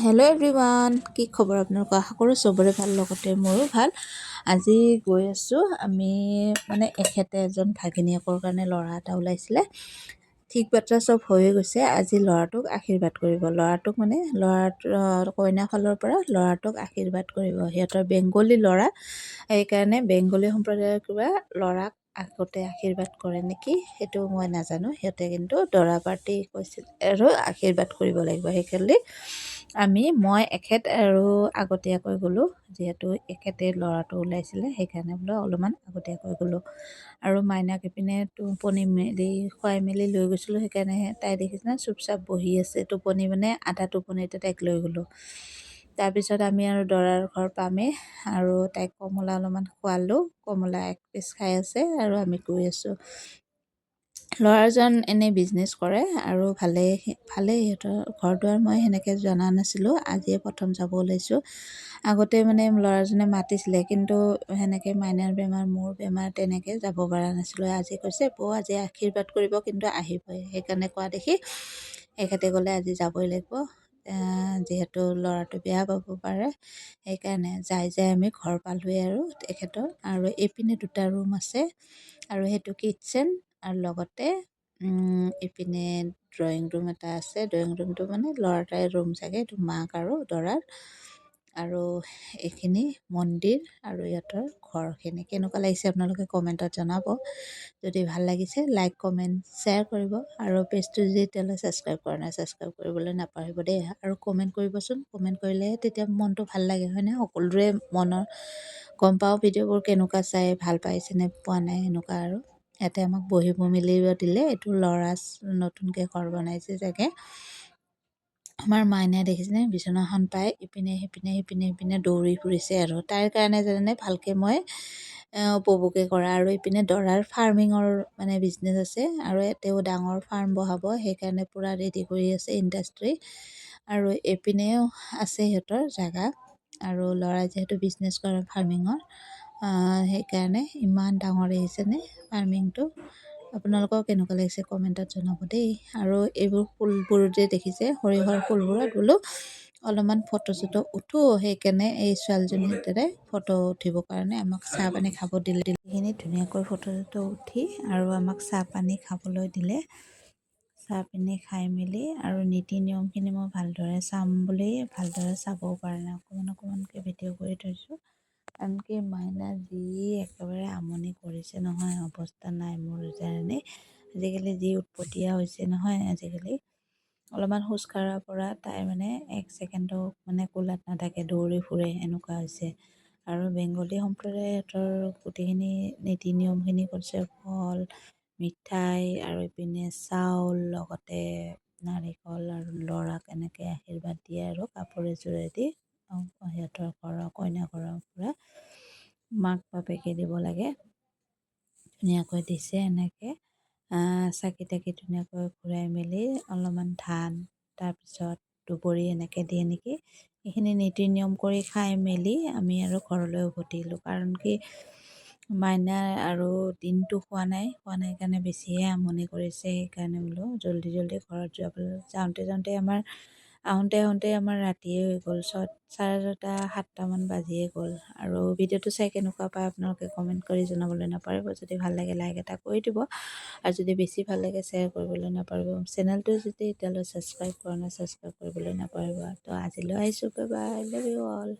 Hello' everyone, কি খবৰ আপোনালোকৰ? আশা কৰোঁ চবৰে ভাল, লগতে মোৰো ভাল। আজি গৈ আছোঁ আমি এখেতে এজন ভাগিনীয়েকৰ কাৰণে ল'ৰা এটা ওলাইছিলে। ঠিক বাৰ্তা চব হৈয়ে গৈছে। আজি ল'ৰাটোক আশীৰ্বাদ কৰিব, ল'ৰাটোৰ কইনা ফালৰ পৰা ল'ৰাটোক আশীৰ্বাদ কৰিব। সিহঁতৰ বেংগলী ল'ৰা, সেইকাৰণে বেংগলী সম্প্ৰদায়ৰ কিবা ল'ৰাক আগতে আশীৰ্বাদ কৰে নেকি, সেইটো মই নাজানো। সিহঁতে কিন্তু দৰা পাৰ্টি কৈছিল আৰু আশীৰ্বাদ কৰিব লাগিব। সেইকাৰণে মই এখেত আৰু আগতীয়াকৈ গ'লোঁ, যিহেতু এখেতে ল'ৰাটো ওলাইছিলে, সেইকাৰণে বোলো অলপমান আগতীয়াকৈ গ'লোঁ। আৰু মাইনাক ইপিনে টোপনি মেলি খুৱাই মেলি লৈ গৈছিলোঁ। সেইকাৰণে তাই দেখিছেনে চুপচাপ বহি আছে, টোপনি আধা টোপনিতে তাইক লৈ গ'লোঁ। তাৰপিছত আমি আৰু দৰাৰ ঘৰ পামেই আৰু তাইক কমলা অলপমান খোৱালোঁ। কমলা এক পিচ খাই আছে আৰু আমি গৈ আছোঁ। ল'ৰাজন এনেই বিজনেছ কৰে আৰু ভালেই সিহঁতৰ ঘৰ দুৱাৰ মই সেনেকৈ জনা নাছিলোঁ। আজিয়ে প্ৰথম যাব ওলাইছোঁ। আগতে ল'ৰাজনে মাতিছিলে, কিন্তু সেনেকৈ মাইনাৰ বেমাৰ মোৰ বেমাৰ তেনেকৈ যাব পৰা নাছিলোঁ। আজি কৈছে বৌ আজি আশীৰ্বাদ কৰিব, কিন্তু আহিবই। সেইকাৰণে কোৱা দেখি এখেতে ক'লে আজি যাবই লাগিব, যিহেতু ল'ৰাটো বেয়া পাব পাৰে। সেইকাৰণে যাই আমি ঘৰ পালোঁহি আৰু তেখেতৰ। আৰু এইপিনে দুটা ৰুম আছে আৰু সেইটো কিটচেন, আৰু লগতে ইপিনে ড্ৰয়িং ৰুম এটা আছে। ড্ৰয়িং ৰুমটো ল'ৰাটাই ৰুম চাগে, এইটো মাক আৰু দৰাৰ। আৰু এইখিনি মন্দিৰ আৰু ইহঁতৰ ঘৰখিনি। কেনেকুৱা লাগিছে আপোনালোকে কমেণ্টত জনাব। যদি ভাল লাগিছে লাইক কমেণ্ট শ্বেয়াৰ কৰিব, আৰু পেজটো যদি এতিয়ালৈ ছাবস্ক্ৰাইব কৰা নাই ছাবস্ক্ৰাইব কৰিবলৈ নাপাহৰিব দেই। আৰু কমেণ্ট কৰিবচোন, কমেণ্ট কৰিলে তেতিয়া মনটো ভাল লাগে, হয়নে? সকলোৰে মনৰ গম পাওঁ ভিডিঅ'বোৰ কেনেকুৱা চাই, ভাল পাইছে নে পোৱা নাই, এনেকুৱা আৰু। ইয়াতে আমাক বহিব মেলিব দিলে। এইটো ল'ৰা নতুনকৈ ঘৰ বনাইছে চাগে। আমাৰ মাইনাই দেখিছেনে বিচনাখন পাই ইপিনে সিপিনে দৌৰি ফুৰিছে, আৰু তাইৰ কাৰণে জানেনে ভালকৈ মই উপভোগে কৰা। আৰু ইপিনে দৰাৰ ফাৰ্মিঙৰ বিজনেছ আছে, আৰু ইয়াতেও ডাঙৰ ফাৰ্ম বহাব, সেইকাৰণে পূৰা ৰেডি কৰি আছে ইণ্ডাষ্ট্ৰি। আৰু এইপিনেও আছে সিহঁতৰ জেগা, আৰু ল'ৰাই যিহেতু বিজনেছ কৰে ফাৰ্মিঙৰ, সেইকাৰণে ইমান ডাঙৰ দেখিছেনে ফাৰ্মিংটো। আপোনালোকক কেনেকুৱা লাগিছে কমেণ্টত জনাব দেই। আৰু এইবোৰ ফুলবোৰ যে দেখিছে, সৰিয়হৰ ফুলবোৰত বোলো অলপমান ফটো চটো উঠোঁ, সেইকাৰণে এই ছোৱালীজনীৰ হাতেৰে ফটো উঠিবৰ কাৰণে আমাক চাহ পানী খাব দিলে। সেইখিনি ধুনীয়াকৈ ফটো চটো উঠি আৰু আমাক চাহ পানী খাবলৈ দিলে। চাহ পানী খাই মেলি আৰু নীতি নিয়মখিনি মই ভালদৰে চাম বুলি ভালদৰে চাবও পৰা নাই, অকণমানকৈ ভিডিঅ' কৰি থৈছোঁ। আনকি মাইনা যি একেবাৰে আমনি কৰিছে নহয়, অৱস্থা নাই মোৰ জানেনে। আজিকালি যি উৎপতীয়া হৈছে নহয়, আজিকালি অলপমান খোজ কঢ়াৰ পৰা তাই এক ছেকেণ্ডো কোলাত নাথাকে, দৌৰি ফুৰে, এনেকুৱা হৈছে। আৰু বেংগলী সম্প্ৰদায়ৰ গোটেইখিনি নীতি নিয়মখিনি কৰিছে। ফল মিঠাই আৰু ইপিনে চাউল, লগতে নাৰিকল, আৰু ল'ৰাক এনেকৈ আশীৰ্বাদ দিয়ে আৰু কাপোৰ এযোৰেদি সিহঁতৰ ঘৰৰ কইনা ঘৰৰ পৰা মাক বাপেকে দিব লাগে। ধুনীয়াকৈ দিছে এনেকৈ চাকি তাকি ধুনীয়াকৈ ঘূৰাই মেলি অলপমান ধান, তাৰপিছত দুবৰি এনেকৈ দিয়ে নেকি। এইখিনি নীতি নিয়ম কৰি খাই মেলি আমি আৰু ঘৰলৈ উভতি আহিলোঁ। কাৰণ কি মাইনাৰ আৰু দিনটো খোৱা নাই কাৰণে বেছিহে আমনি কৰিছে। সেইকাৰণে বোলো জল্দি ঘৰত যাওঁতে আমাৰ আহোঁতে আমাৰ ৰাতিয়ে হৈ গ'ল। 6:30 7টামান বাজিয়ে গ'ল। আৰু ভিডিঅ'টো চাই কেনেকুৱা পায় আপোনালোকে কমেণ্ট কৰি জনাবলৈ নাপাহৰিব। যদি ভাল লাগে লাইক এটা কৰি দিব, আৰু যদি বেছি ভাল লাগে শ্বেয়াৰ কৰিবলৈ নাপাহৰিব। চেনেলটো যদি এতিয়ালৈ ছাবস্ক্ৰাইব কৰা নাই ছাবস্ক্ৰাইব কৰিবলৈ নাপাহৰিব। তো আজিলৈ আহিছোঁ, bye bye, love you all.